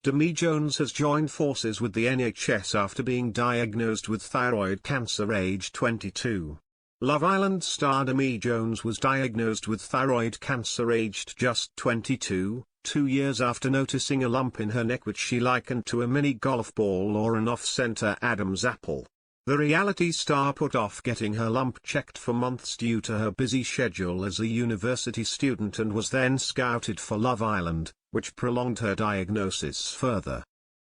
Demi Jones has joined forces with the NHS after being diagnosed with thyroid cancer aged 22. Love Island star Demi Jones was diagnosed with thyroid cancer aged just 22, 2 years after noticing a lump in her neck which she likened to a mini golf ball or an off-center Adam's apple. The reality star put off getting her lump checked for months due to her busy schedule as a university student and was then scouted for Love Island, which prolonged her diagnosis further.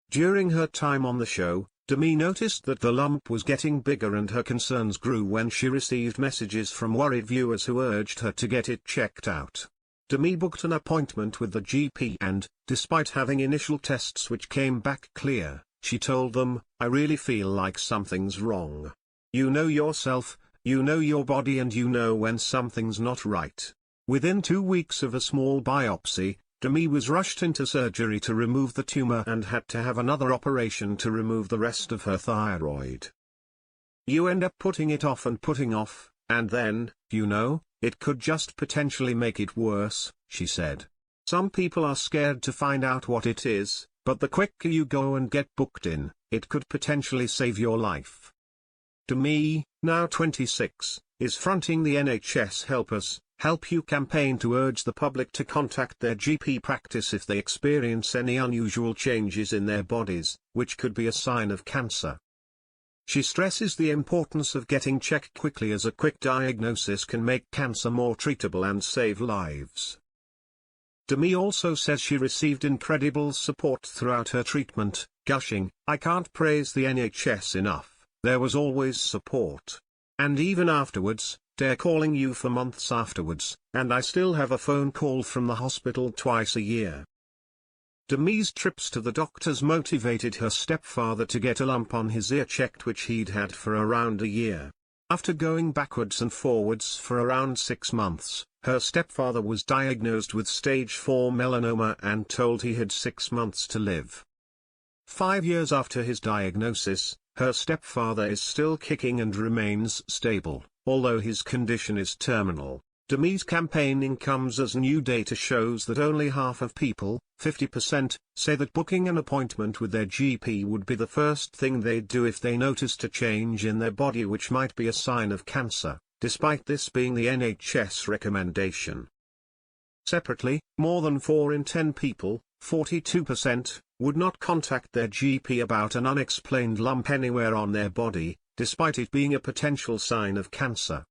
During her time on the show, Demi noticed that the lump was getting bigger and her concerns grew when she received messages from worried viewers who urged her to get it checked out. Demi booked an appointment with the GP and, despite having initial tests which came back clear, she told them, "I really feel like something's wrong. You know yourself, you know your body, and you know when something's not right." Within 2 weeks of a small biopsy, Demi was rushed into surgery to remove the tumor and had to have another operation to remove the rest of her thyroid. "You end up putting it off and putting off, and then, it could just potentially make it worse," she said. "Some people are scared to find out what it is, but the quicker you go and get booked in, it could potentially save your life." Demi, now 26, is fronting the NHS Help You campaign to urge the public to contact their GP practice if they experience any unusual changes in their bodies, which could be a sign of cancer. She stresses the importance of getting checked quickly as a quick diagnosis can make cancer more treatable and save lives. Demi also says she received incredible support throughout her treatment, gushing, "I can't praise the NHS enough, there was always support. And even afterwards, they're calling you for months afterwards, and I still have a phone call from the hospital twice a year." Demi's trips to the doctors motivated her stepfather to get a lump on his ear checked which he'd had for around a year. After going backwards and forwards for around 6 months, her stepfather was diagnosed with stage 4 melanoma and told he had 6 months to live. 5 years after his diagnosis, her stepfather is still kicking and remains stable, although his condition is terminal. Demi's campaigning comes as new data shows that only half of people, 50%, say that booking an appointment with their GP would be the first thing they'd do if they noticed a change in their body which might be a sign of cancer, despite this being the NHS recommendation. Separately, more than 4 in 10 people, 42%, would not contact their GP about an unexplained lump anywhere on their body, despite it being a potential sign of cancer.